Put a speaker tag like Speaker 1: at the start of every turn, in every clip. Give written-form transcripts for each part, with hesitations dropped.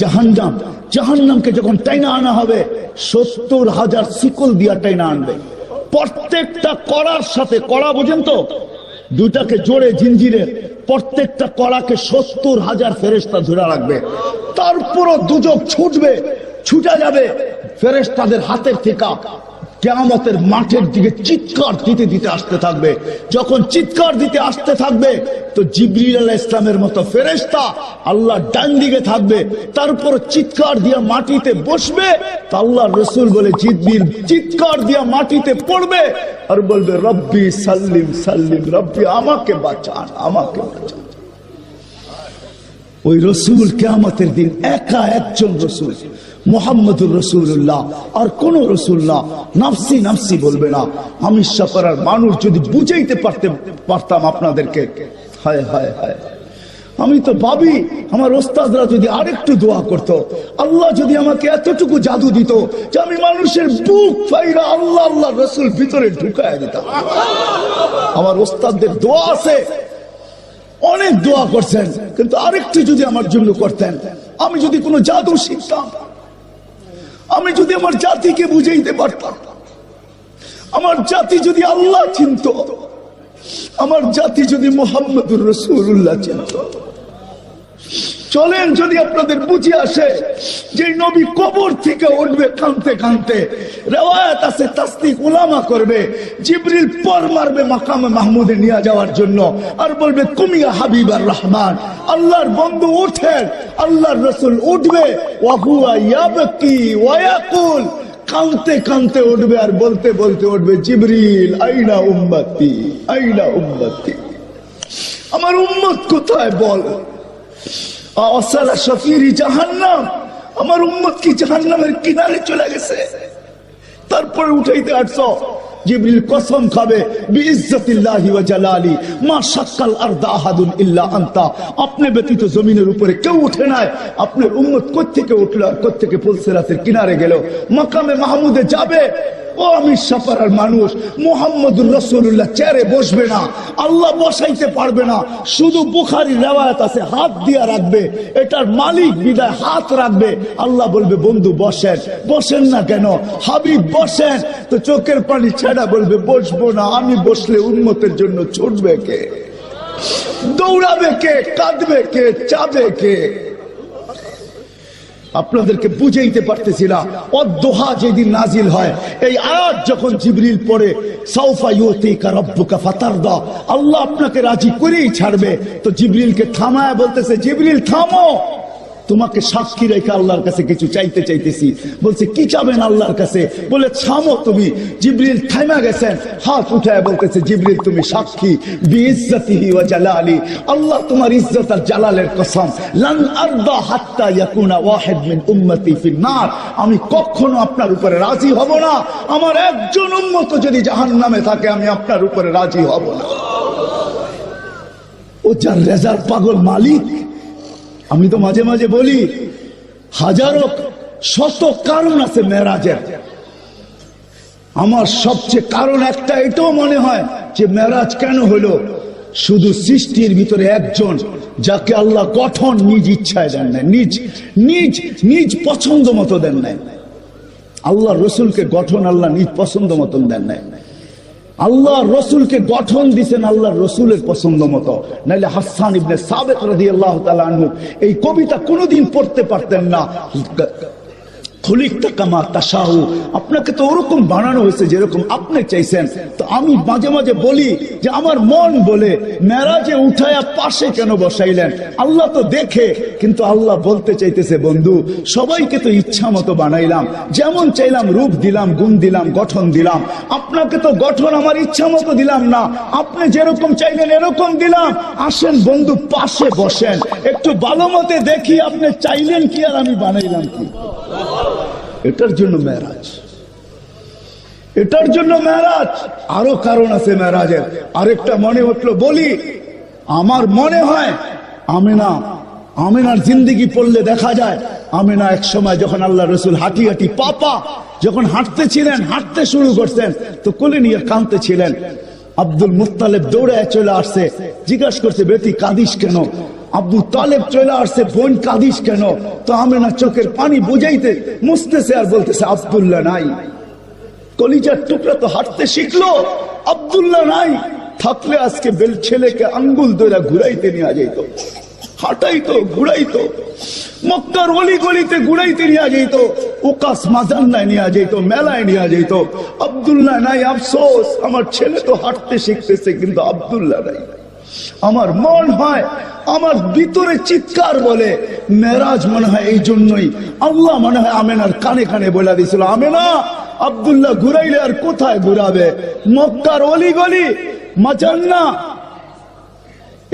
Speaker 1: জাহান্নাম, জাহান্নামকে যখন টাইনা আনা হবে 70,000 শিকল দিয়া টাইনা আনবে। প্রত্যেকটা কড়ার সাথে, কড়া বোঝেন তো, দুটাকে জোড়ে জিঞ্জিরে, প্রত্যেকটা কড়াকে 70,000 ফেরেশতা ধরে রাখবে। তারপরও দুজক ছুটবে, ছুটে যাবে ফেরেশতাদের হাতের থেকে, কিয়ামতের মাঠের দিকে চিৎকার দিতে দিতে আসতে থাকবে। যখন চিৎকার দিতে আসতে থাকবে তো জিবরিল আলাইহিস সালামের মতো ফেরেশতা আল্লাহ ডান দিকে থাকবে, তারপর চিৎকার দিয়া মাটিতে বসবে। তো আল্লাহর রাসূল বলে জিবরিল চিৎকার দিয়া মাটিতে পড়বে আর বলবে রব্বি সাল্লিম সাল্লিম, রব্বি আমাকে বাঁচান, আমাকে বাঁচান। ওই রসুল কিয়ামতের দিন একা একজন রসুল, মুহাম্মদুর রাসূলুল্লাহ, আর কোন রসুল না। নাফসি নাফসি বলবে না। আমি সাপাড়ার মানুষ যদি বুঝাইতে পারতাম আপনাদেরকে, হায় হায় হায়, আমি তো ভাবি আমার ওস্তাদরা যদি আরেকটু দোয়া করত, আল্লাহ যদি আমাকে এতটুকু জাদু দিত যে আমি মানুষের বুক ফাইরা আল্লাহ আল্লাহ রসুল ভিতরে ঢুকায় দিতাম। আমার ওস্তাদদের দোয়া আছে, অনেক দোয়া করছেন, কিন্তু আরেকটু যদি আমার জন্য করতেন, আমি যদি কোনো জাদু শিখতাম, আমি যদি আমার জাতিকে বুঝাইতে পারতাম, আমার জাতি যদি আল্লাহ চিনত, আমার জাতি যদি মুহাম্মদুর রাসূলুল্লাহ চিনত। চলেন যদি আপনাদের বুঝে আসে যে নবী কবর থেকে উঠবে কাঁদতে কাঁদতে, রিওয়ায়াত আছে তাসদিক উলামা করবে, জিবরিল পর মারবে মাকামে মাহমুদে নিয়ে যাওয়ার জন্য আর বলবে কুমিয়া হাবিবার রহমান, আল্লাহর বন্ধু ওঠেন। আল্লাহর রাসূল উঠবে, ওয়া হুয়া ইয়াবকি ওয়া ইয়াকুল, কাঁদতে কাঁদতে উঠবে আর বলতে বলতে উঠবে জিবরিল আইনা উম্মতি, আইনা উম্মতি, আমার উম্মত কোথায় বল। আসালা শাফিরি জাহান্নাম, আমার উম্মত কি জাহান্নামের কিনারে চলে গেছে। তারপরে উঠাইতে আসছো, জিবরিল কসম খাবে বিইজ্জতিল্লাহি ওয়া জালালি মা শাক্কাল আরদা আহাদুন ইল্লা আনতা, আপনি ব্যতীত জমিনের উপরে কেউ উঠে নাই। আপনার উম্মত কোত্থেকে উঠলো, কোত্থেকে পুলসিরাতের কিনারে গেল, মাকামে মাহমুদে যাবে। ও আমি সাফারার মানুষ, মুহাম্মদুর রাসূলুল্লাহ চেয়ারে বসবে না, আল্লাহ বসাইতে পারবে না। শুধু বুখারী রিওয়ায়াত আছে হাত দিয়া রাখবে, এটার মালিক বিদায় হাত রাখবে। আল্লাহ বলবে বন্ধু বসেন। বসেন না কেন? হাবিব বসেন। তো চোখের পানি ছেড়া বলবে বসবো না। আমি বসলে উম্মতের জন্য ছুটবে কে, দৌড়াবে কে, কাঁদবে কে, চাবে কে? আপনাদেরকে বুঝাইতে পারতেছি না। অদ্দোহা যেদিন নাজিল হয়, এই আয়াত যখন জিবরিল পড়ে, সাউফা ইউতিকা রাব্বুকা ফাতারদা, আল্লাহ আপনাকে রাজি করেই ছাড়বে। তো জিবরিলকে থামায় বলতেছে জিবরিল থামো, তোমাকে সাক্ষী রেখে আল্লাহর কাছে কিছু চাইতে চাইতেছি। বলছে কি চাবেন আল্লাহর কাছে? বলে থামো তুমি। জিবরিল থামা গেছেন, হাত উঠায় বলতেছে জিবরিল তুমি সাক্ষী, বিইজ্জতিহি ওয়া জালালি, আল্লাহ তোমার ইজ্জত আর জালালের কসম, লান আরদা হাত্তা ইয়াকুনা ওয়াহিদ মিন উম্মতি ফিন নার, আমি কখনো আপনার উপরে রাজি হব না, আমার একজন উম্মত যদি জাহান্নামে থাকে আমি আপনার উপরে রাজি হব না। ও যার রেজার পাগল মালিক। আমি তো মাঝে মাঝে বলি হাজারো শত কারণ আছে মেরাজের, আমার সবচেয়ে কারণ একটা এটাও মনে হয় যে মেরাজ কেন হলো, শুধু সৃষ্টির ভিতরে একজন যাকে আল্লাহ গঠন নিজ ইচ্ছায় দেন নাই, নিজ নিজ নিজ পছন্দ মতো দেন নাই। আল্লাহ রসুলকে গঠন আল্লাহ নিজ পছন্দ মতন দেন নাই, আল্লাহ রসুলকে গঠন দিছেন আল্লাহ রসুলের পছন্দ মতো। নাইলে হাসান ইবনে সাবিত রাদিয়াল্লাহু তাআলা আনহু এই কবিতা কোনোদিন পড়তে পারতেন না। খুলিকতা কামা তাশাউ, আপনাকে তো ওরকম বানানো হয়েছে যেরকম আপনি চাইছেন। তো আমি মাঝে মাঝে বলি যে আমার মন বলে মেরাজে উঠায়া পাশে কেন বসাইলেন? আল্লাহ তো দেখে, কিন্তু আল্লাহ বলতে চাইতেছে বন্ধু সবাইকে তো ইচ্ছা মতো বানাইলাম, যেমন চাইলাম রূপ দিলাম, গুণ দিলাম, গঠন দিলাম। আপনাকে তো গঠন আমার ইচ্ছা মতো দিলাম না, আপনি যেরকম চাইলেন এরকম দিলাম। আসেন বন্ধু পাশে বসেন, একটু ভালো মতে দেখি আপনি চাইলেন কি আর আমি বানাইলাম কি। এটার জন্য মেরাজ, এটার জন্য মেরাজ। আরো কারণ আছে মেরাজের। আরেকটা মনে উঠলো বলি, আমার মনে হয় আমিনার জিন্দেগি পড়লে দেখা যায় আমিনা এক সময় যখন আল্লাহ রসুল হাঁটি হাঁটি পাপা যখন হাঁটতেছিলেন, হাঁটতে শুরু করছেন, তো কোলে নিয়ে কাঁদতেছিলেন। আব্দুল মুত্তালিব দৌড়ে চলে আসছে, জিজ্ঞাসা করছে বেটি কাঁদিস কেন? আবু তালেব চলে আসছে, বোন কাঁদিস কেন? তো আমেনা চোখের পানি বুঝাইতে মুছতেছে আর বলতেছে আব্দুল্লাহ নাই। কলিজার টুকরা তো হাঁটতে শিখলো, আব্দুল্লাহ নাই। থাকলে আজকে ছেলেকে আঙ্গুল ধরে ঘুরাইতে নিয়ে যেত, হাঁটাইতো, ঘুরাইতো, মক্কার অলি গলিতে ঘুরাইতে নিয়ে যেত, ওকাস মাজান্নায় নিয়ে যেত, মেলায় নিয়ে যেত। আব্দুল্লাহ নাই, আফসোস, আমার ছেলে তো হাঁটতে শিখতেছে কিন্তু আব্দুল্লাহ নাই। আমার মন হয়, আমার ভিতরে চিৎকার বলে মেরাজ মনে হয় এই জন্যই আল্লাহ মনে হয় আমেনার কানে কানে বলে দিয়েছিল, আমেনা আব্দুল্লাহ ঘুরাইলে আর কোথায় ঘুরাবে? মক্কার অলি গলি, মাজান্না,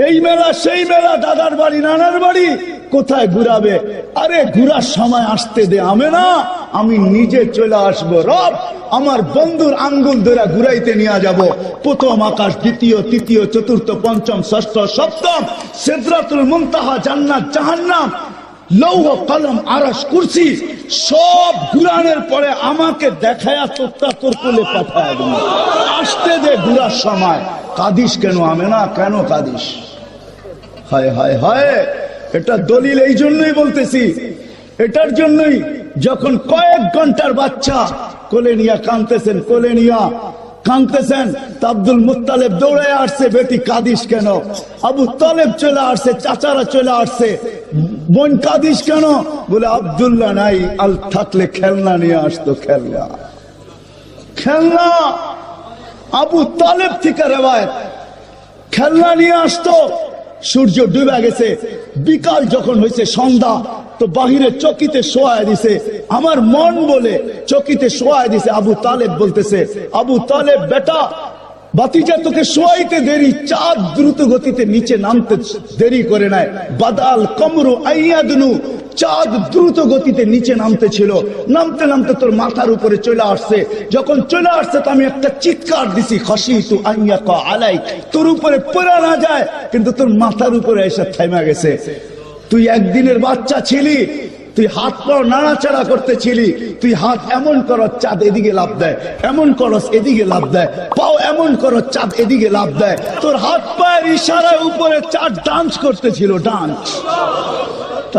Speaker 1: এই মেলা সেই মেলা, দাদার বাড়ি নানার বাড়ি, কোথায় ঘুরাবে? আরে ঘুরার সময় আসতে দে আমেনা, আমি নিজে চলে আসবো। রব আমার বন্ধুর আঙ্গুল ধরে ঘুরাইতে নিয়ে যাব। প্রথম আকাশ, দ্বিতীয়, তৃতীয়, চতুর্থ, পঞ্চম, ষষ্ঠ, সপ্তম, সিদরাতুল মুনতাহা, জান্নাত, জাহান্নাম, লৌহ কলম, আরশ, কুরসি সব ঘুরানোর পরে আমাকে দেখায়া তোর কোলে পাঠায় দেব। আসতে দে ঘুরার সময়। কাঁদিস কেন আমেনা, কেন কাঁদিস? হায় হায় হায়, এটা দলিল এই জন্যই বলতেছি, এটার জন্যই যখন কয়েক ঘন্টার বাচ্চা কোলে নিয়া কাঁদতেছেন, কোলে নিয়া কাঁদতেছেন, আব্দুল মুত্তালিব দৌড়ে আসছে, বেটি কাঁদিস কেন? আবু তালেব চলে আসছে, চাচারা চলে আসছে, বোন কাঁদিস কেন? বলে আব্দুল্লাহ নাই, আল থাকলে খেলনা নিয়ে আসতো, খেলনা, খেলনা। আবু তালেব থেকে রেওয়ায়েত, খেলনা নিয়ে আসতো। সূর্য ডুবে গেছে, বিকাল যখন হয়েছে, সন্ধ্যা, তো বাহিরে চকিতে শোয়ায় দিছে। আমার মন বলে চকিতে শোয়ায় দিছে। আবু তালেব বলতেছে, আবু তালেব বেটা, বাতিজা তোকে শোয়াইতে দেরি, চাঁদ দ্রুত গতিতে নিচে নামতে দেরি করে নাই। বাদাল কমরু আইয়াদনু, চাঁদ দ্রুত গতিতে নিচে নামতে ছিল, নামতে নামতে তোর মাথার উপরে চলে আসছে। যখন চলে আসছে তো আমি একটা চিৎকার দিছি, খাশিতু আইয়াকা আলাই, তোর উপরে পড়া না যায়, কিন্তু তোর মাথার উপরে এসে থেমে গেছে। তুই একদিনের বাচ্চা ছিলি, তুই হাত পাও নাড়াচাড়া করতেছিলি, তুই হাত এমন করস চাঁদ এদিকে লাভ দেয়, এমন করস এদিকে লাভ দেয়, পাও এমন করস চাঁদ এদিকে লাভ দেয়। তোর হাত পায়ের ইশারায় উপরে চাঁদ ডান্স করতেছিল, ডান্স।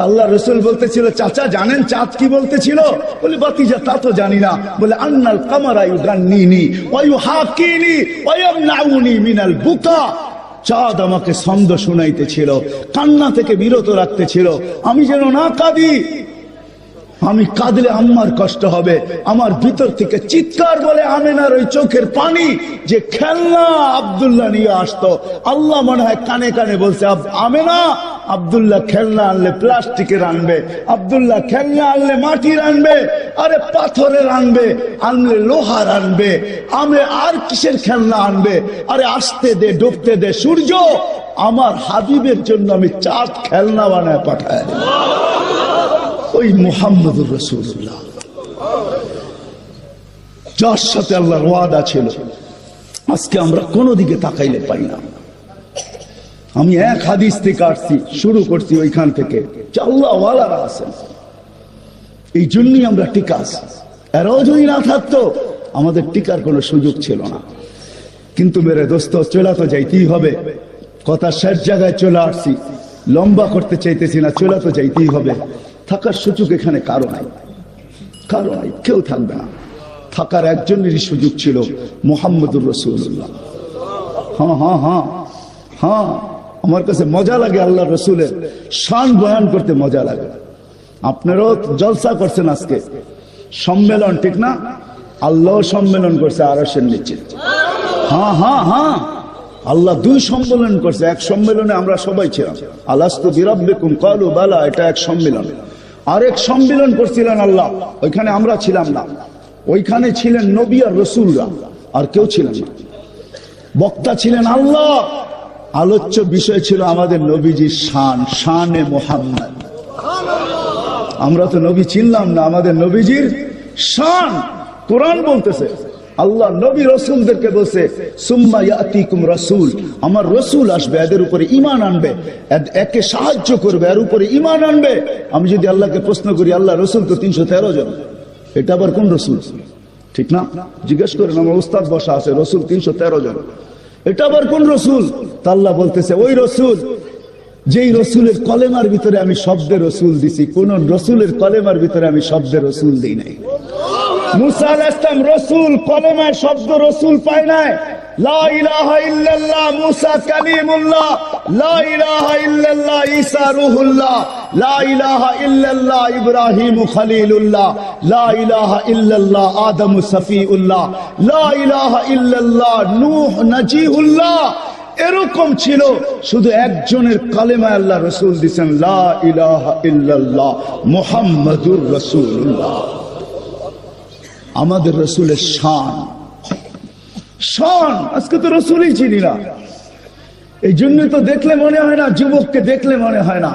Speaker 1: আল্লাহ রসুল বলতেছিল, চাচা জানেন চাঁদ কি বলতেছিল? বলে বাতিজা তা তো জানি না। বলে আন্নাল কামারা ইউগান্নিনি ওয়া ইউহাকিনি ওয়া ইয়ামনাউনি মিনাল বুকা, চাঁদ আমাকে ছন্দ শুনাইতেছিল, কান্না থেকে বিরত রাখতেছিল, আমি যেন না কাঁদি। আমি কাঁদলে আম্মার কষ্ট হবে। আমার ভিতর থেকে চিৎকার বলে আমেনার ওই চোখের পানি, যে খেলনা আব্দুল্লাহ নিয়ে আসতো। আল্লাহ মনে হয় কানে কানে বলছে, আমেনা আব্দুল্লাহ খেলনা আনলে প্লাস্টিকের আনবে, আব্দুল্লাহ খেলনা আনলে মাটির আনবে, আরে পাথরের আনবে, আনলে লোহার আনবে, আমি আর কিসের খেলনা আনবে? আরে আসতে দে, ডুবতে দে সূর্য। আমার হাবিবের জন্য আমি চাঁদ খেলনা বানায় পাঠায়। ওই মুহাম্মদুর রাসূলুল্লাহ, যার সাথে আল্লাহর ওয়াদা ছিল, আজকে আমরা কোনো দিকে তাকাইলে পাই না। আমি এক হাদিস থেকে আসছি, শুরু করছি ওইখান থেকে, আল্লাহ ওয়ালারা আছেন, এই জন্যই আমরা টিকা আছি। এরাও যদি না থাকতো আমাদের টিকার কোনো সুযোগ ছিল না। কিন্তু মেরে দোস্ত, চলে তো যাইতেই হবে। কথা শেষ জায়গায় চলে আসছি, লম্বা করতে চাইতেছি না, চলে তো যাইতেই হবে। থাকার সুযোগ এখানে কারো নাই, কারো নাই, কেউ থাকবে না। থাকার একজনেরই সুযোগ ছিল, মুহাম্মদুর রাসূলুল্লাহ। হ্যাঁ হ্যাঁ হ্যাঁ হ্যাঁ, আমার কাছে মজা লাগে আল্লাহ রসুলের শান বয়ান করতে, মজা লাগে। আপনারাও জলসা করছেন আজকে, সম্মেলন, ঠিক না? আল্লাহ সম্মেলন করছে আরশের নিচে। হ্যাঁ হ্যাঁ হ্যাঁ, আল্লাহ দুই সম্মেলন করছে। এক সম্মেলনে আমরা সবাই ছিলাম, আলাস্তু বিরাব্বিকুম ক্বালু বালা, এটা এক সম্মেলন। আরেক সম্মেলন করছিলেন আল্লাহ, ওইখানে আমরা ছিলাম না। ওইখানে ছিলেন নবী আর রাসূলরা, আর কেউ ছিলেন না। বক্তা ছিলেন আল্লাহ, আলোচ্য বিষয় ছিল আমাদের নবীজির শান, শানে মুহাম্মদ। আমরা তো নবী চিনলাম না, আমাদের নবীজির শান কোরআন বলতেছে। আল্লাহ নবী রসুলদেরকে বলছে, সুম্মা ইয়াতিকুম রাসূল, আমার রসুল আসবে, এদের উপরে ঈমান আনবে, একে সাহায্য করবে, এর উপরে ঈমান আনবে। আমি যদি আল্লাহকে প্রশ্ন করি, আল্লাহ রসুল তো 313 জন, এটা আবার কোন রসুল? ঠিক না? জিজ্ঞেস করেন, আমার উস্তাদ বসা আছে, রসুল 313 জন, এটা আবার কোন রসুল? তা আল্লাহ বলতেছে, ওই রসুল যেই রসুলের কলেমার ভিতরে আমি শব্দে রসুল দিছি, কোন রসুলের কলেমার ভিতরে আমি শব্দে রসুল দিই নাই। মুসা আলাইহিস সালাম রসুল, কলেমায় শব্দ রসুল পায় নাই। লা ইলাহা ইল্লাল্লাহ মুসা কালিমুল্লাহ, লা ইলাহা ইল্লাল্লাহ ঈসা রূহুল্লাহ, লা ইলাহা ইল্লাল্লাহ ইব্রাহিম খলিলুল্লাহ, লা ইলাহা ইল্লাল্লাহ আদম সফিউল্লাহ, লা ইলাহা ইল্লাল্লাহ নূহ নজিহুল্লাহ। এরকম ছিল, শুধু একজনের কালেমায় আল্লাহ রসুল দিয়েছেন, লা ইলাহা ইল্লাল্লাহ মুহাম্মাদুর রাসূলুল্লাহ। আমাদের রসুলের শান, শান আজকে তো রসুলই চিনি না। এই জন্যই তো দেখলে মনে হয় না, যুবককে দেখলে মনে হয় না,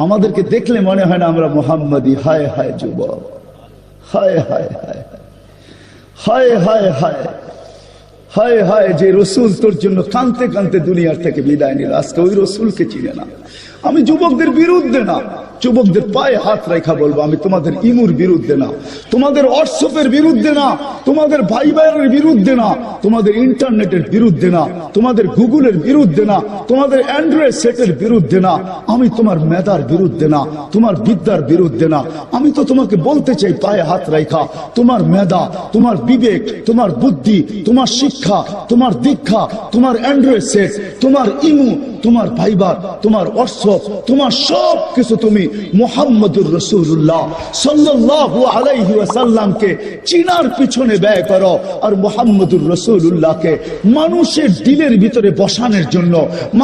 Speaker 1: আমাদেরকে দেখলে মনে হয় না আমরা মুহাম্মাদি। হায় হায় যুবক, হায় হায় হায় হায় হায় হায় হায় হায়, যে রসুল তোর জন্য কাঁদতে কাঁদতে দুনিয়ার থেকে বিদায় নিল, আজকে ওই রসুলকে চিনে না। আমি যুবকদের বিরুদ্ধে না, যুবকদের পায়ে হাত রেখা বলবো, আমি তোমাদের ইমুর বিরুদ্ধে না, তোমাদের হোয়াটসঅ্যাপের বিরুদ্ধে না, তোমাদের ভাই ভাইয়ের বিরুদ্ধে না, তোমাদের ইন্টারনেটের বিরুদ্ধে না, তোমাদের গুগলের বিরুদ্ধে না, তোমাদের অ্যান্ড্রয়েড সেটের বিরুদ্ধে না, আমি তোমার মেধার বিরুদ্ধে না, তোমার বিদ্যার বিরুদ্ধে না। আমি তো তোমাকে বলতে চাই, পায়ে হাত রেখা, তোমার মেধা, তোমার বিবেক, তোমার বুদ্ধি, তোমার শিক্ষা, তোমার দীক্ষা, তোমার অ্যান্ড্রয়েড সেট, তোমার ইমু, তোমার ভাইবার, তোমার হোয়াটসঅ্যাপ, তোমার সব কিছু তুমি মুহাম্মদুর রাসূলুল্লাহ সাল্লাল্লাহু আলাইহি ওয়াসাল্লামকে চিনার পিছনে ব্যয় করো। আর মুহাম্মদুর রাসূলুল্লাহকে মানুষের দিলের ভিতরে বসানোর জন্য,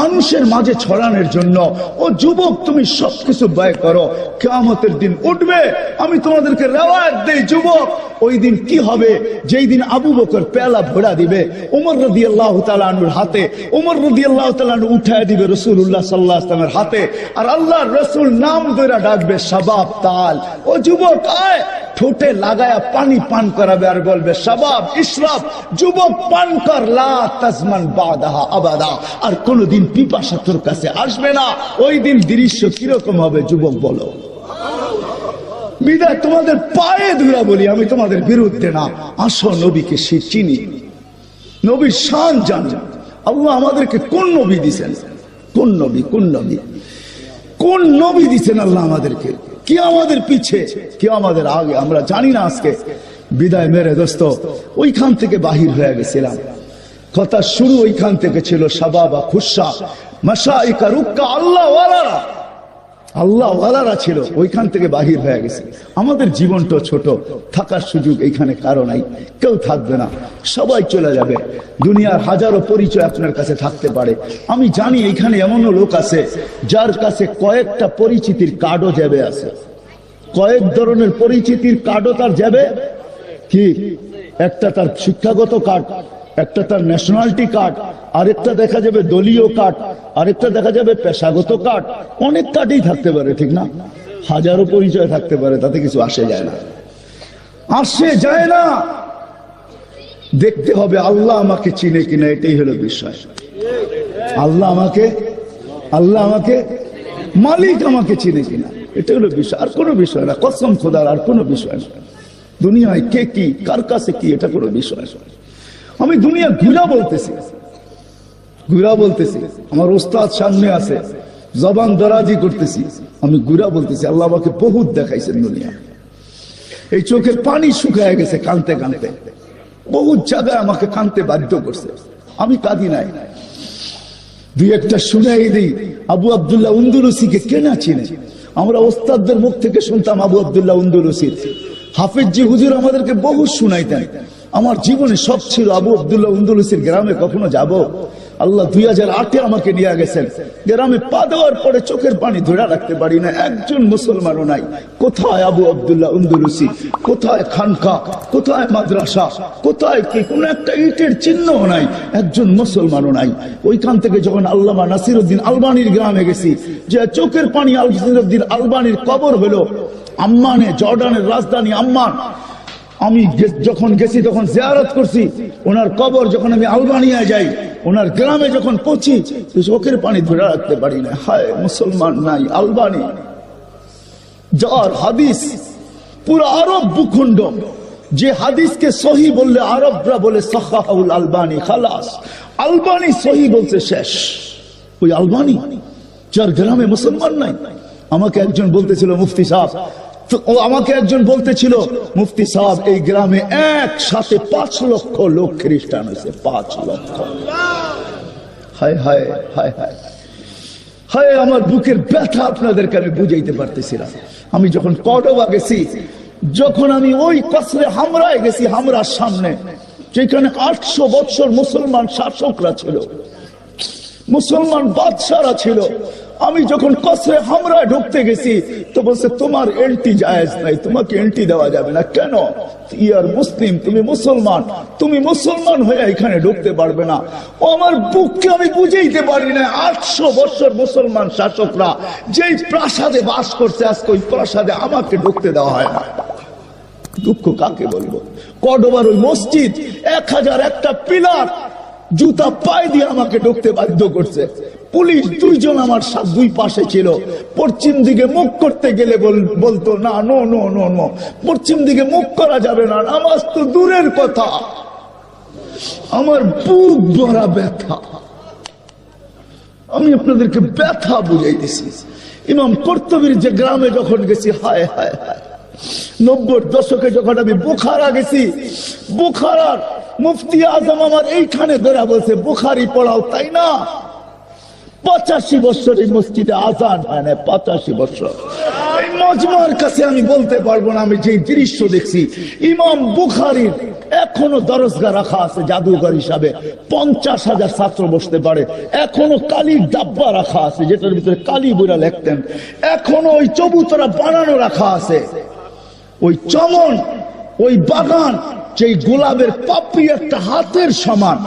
Speaker 1: মানুষের মাঝে ছড়ানোর জন্য, ও যুবক তুমি সবকিছু ব্যয় করো। কিয়ামতের দিন উঠবে, আমি তোমাদেরকে রিওয়ায়াত দেই যুবক, ওই দিন কি হবে, যেই দিন আবু বকর পেয়ালা ভরা দিবে ওমর রাদিয়াল্লাহু তাআলা আনহুর হাতে, ওমর রাদিয়াল্লাহু তাআলা আনহু উঠায় দিবে রাসূলুল্লাহ সাল্লাল্লাহু আলাইহি ওয়াসাল্লামের হাতে, আর আল্লাহর রাসূল নাম ধরে ডাকবে শাবাব তাল, ও যুবক আয়, ঠোঁটে লাগায়া পানি পান করাবে আর বলবে শাবাব ইশরাব, যুবক পান কর, লা তাজমান বাদাহা আবাদা, আর কোনদিন পিপাসা তোর কাছে আসবে না। ওই দিন দৃশ্য কিরকম হবে যুবক বলো। বিদায় তোমাদের পায়ে ধরে বলি, আমি তোমাদের বিরুদ্ধে না, আসো নবীকে চিনি, নবীর শান জানি। আল্লাহ আমাদেরকে কোন নবী দিছেন, কোন নবী, কোন নবী, কোন নবী দিছেন আল্লাহ আমাদেরকে, কি আমাদের পিছে, কি আমাদের আগে, আমরা জানি না। আজকে বিদায় মেরে দোস্ত, ওইখান থেকে বাহির হয়ে গেছিলাম, কথা শুরু ওইখান থেকে ছিল, শাবাবা খুশা মাশাইকা রুক্কা, আল্লাহ ওয়ালারা, আল্লাহ ওয়ালারা ছিল, ওইখান থেকে বাহির হয়ে গেছে। আমাদের জীবনটা ছোট, থাকার সুযোগ এইখানে কারো নাই, কেউ থাকবে না, সবাই চলে যাবে। দুনিয়ার হাজারো পরিচয় আপনার কাছে থাকতে পারে, আমি জানি এইখানে এমনও লোক আছে যার কাছে কয়েকটা পরিচিতির কার্ডও যাবে আছে, কয়েক ধরনের পরিচিতির কার্ডও তার যাবে। কি, একটা তার শিক্ষাগত কার্ড, একটা তার ন্যাশনালিটি কার্ড, আরেকটা দেখা যাবে দলীয় কার্ড, আরেকটা দেখা যাবে পেশাগত কার্ড, অনেক কার্ডই থাকতে পারে, ঠিক না? হাজারো পরিচয় থাকতে পারে, তাতে কিছু আসে যায় না, আসে যায় না। দেখতে হবে আল্লাহ আমাকে চিনে কিনা, এটাই হলো বিষয়। আল্লাহ আমাকে মালিক আমাকে চিনে কিনা, এটা হলো বিষয়, আর কোনো বিষয় না। কসম খোদার, আর কোনো বিষয় না। দুনিয়ায় কে কি, কার কাছে কি, এটা কোনো বিষয় না। আমি দুনিয়া ঘুরা বলতেছি, আমার ওস্তাদ সামনে আছে, জবান দরাজি করতেছি, আমি ঘুরা বলতেছি। আল্লাহ আমাকে বহুত দেখাইছেন দুনিয়া, এই চোখের পানি শুকায় গেছে কাঁদতে কাঁদতে, বহুত জায়গায় আমাকে কাঁদতে বাধ্য করছে, আমি কাঁদি নাই। দুই একটা শুনাই দিই, আবু আব্দুল্লাহ উন্দুলুসিকে কে না চিনে? আমরা ওস্তাদদের মুখ থেকে শুনতাম আবু আব্দুল্লাহ উন্দুলুসি, হাফিজ জি হুজুর আমাদেরকে বহু শুনাইতেন। আমার জীবনে সব ছিল আবু আব্দুল্লাহ উন্দুলুসির গ্রামে কখনো যাব। আল্লাহ 2008-এ আমাকে নিয়ে গেছেন, গ্রামে পা দেওয়ার পরে চোখের পানি ধরে রাখতে পারি না, একজন মুসলমানও নাই। কোথায় আবু আব্দুল্লাহ উন্দুলুসি, কোথায় খানকা, কোথায় মাদ্রাসা, কোথায় কি, কোন একটা ইটের চিহ্নও নাই, একজন মুসলমানও নাই। ওইখান থেকে যখন আল্লামা নাসিরউদ্দিন আলবানির গ্রামে গেছি, যে চোখের পানি নাসিরউদ্দিন আলবানির কবর হলো আম্মানে, জর্ডানের রাজধানী আম্মান। আমি যখন গেছি তখন জিয়ারত করছি ওনার কবর, যখন আমি আলবানিয়া যাই, ওনার গ্রামে যখন পৌঁছি, চোখের পানি ধরে রাখতে পারি না। হায়, মুসলমান নাই আলবানি, যার হাদিস পুরো আরব ভূখণ্ড, যে হাদিসকে সহি বললে আরবরা বলে সাহাহুল আলবানি, খালাস, আলবানি সহি বলছে শেষ। ওই আলবানি যার গ্রামে মুসলমান নাই। আমাকে একজন বলতেছিল মুফতি সাহেব, আমাকে একজন বলতেছিল মুফতি সাহেব এই গ্রামে একসাথে 5 লক্ষ লোক খ্রিস্টান হয়েছে, 5 লক্ষ। হায় হায় হায় হায় হায়, আমার বুকের ব্যথা আপনাদেরকে আমি বুঝাইতে পারতেছিলাম। আমি যখন কর্ডোবা গেছি, যখন আমি ওই কসরে হামরায় গেছি, হামরার সামনে যেখানে 800 বছর মুসলমান শাসকরা ছিল, মুসলমান বাদশারা ছিল, আমি যখন কসরে হামরায় ঢুকতে গেছি তো বলছে তোমার এন্ট্রি জায়েজ নাই, তোমাকে এন্ট্রি দেওয়া যাবে না। কেন? ইয়ার মুসলিম, তুমি মুসলমান, তুমি মুসলমান হয়ে এখানে ঢুকতে পারবে না। ও আমার বুককে আমি বুঝাইতে পারি না, 800 বছর মুসলমান শাসকরা যেই প্রাসাদে বাস করছে, আজকে ওই প্রাসাদে আমাকে ঢুকতে দেওয়া হয় না। দুঃখ কাকে বলবো? কর্ডোবার ওই মসজিদ 1001টা পিলার জুতা পায়ে দিয়ে আমাকে ঢুকতে বাধ্য করছে। পুলিশ 2 জন আমার সাথে 2 পাশে ছিল। পশ্চিম দিকে মুখ করতে গেলে বলতো না, নো নো নো নো, পশ্চিম দিকে মুখ করা যাবে না, নামাজ তো দূরের কথা। আমার বুক ভরা ব্যথা, আমি আপনাদেরকে ব্যথা বুঝাইতেছি। ইমাম কর্তুবীর যে গ্রামে যখন গেছি, হায় হায় হায়, 90-র দশকে যখন আমি বুখারা গেছি, বুখারার মুফতি আজম আমার এইখানে ধরে বলছে বুখারি পড়াও, তাই না? 85 বছর এই মসজিদে আজান হয় না, 85 বছর। এই মজমার কাছে আমি বলতে পারবো না, আমি যে দৃশ্য দেখছি, ইমাম বুখারীর এখনো দরজগা রাখা আছে জাদুঘর হিসাবে, 50,000 ছাত্র বসতে পারে। এখনো কালির ডাব্বা রাখা আছে, যেটার ভিতরে কালি বইরা লিখতেন। এখনো ওই চবুতরা বানানো রাখা আছে। ওই চমন, ওই বাগান, যে গোলাপের পাপড়ি একটা হাতের সমান,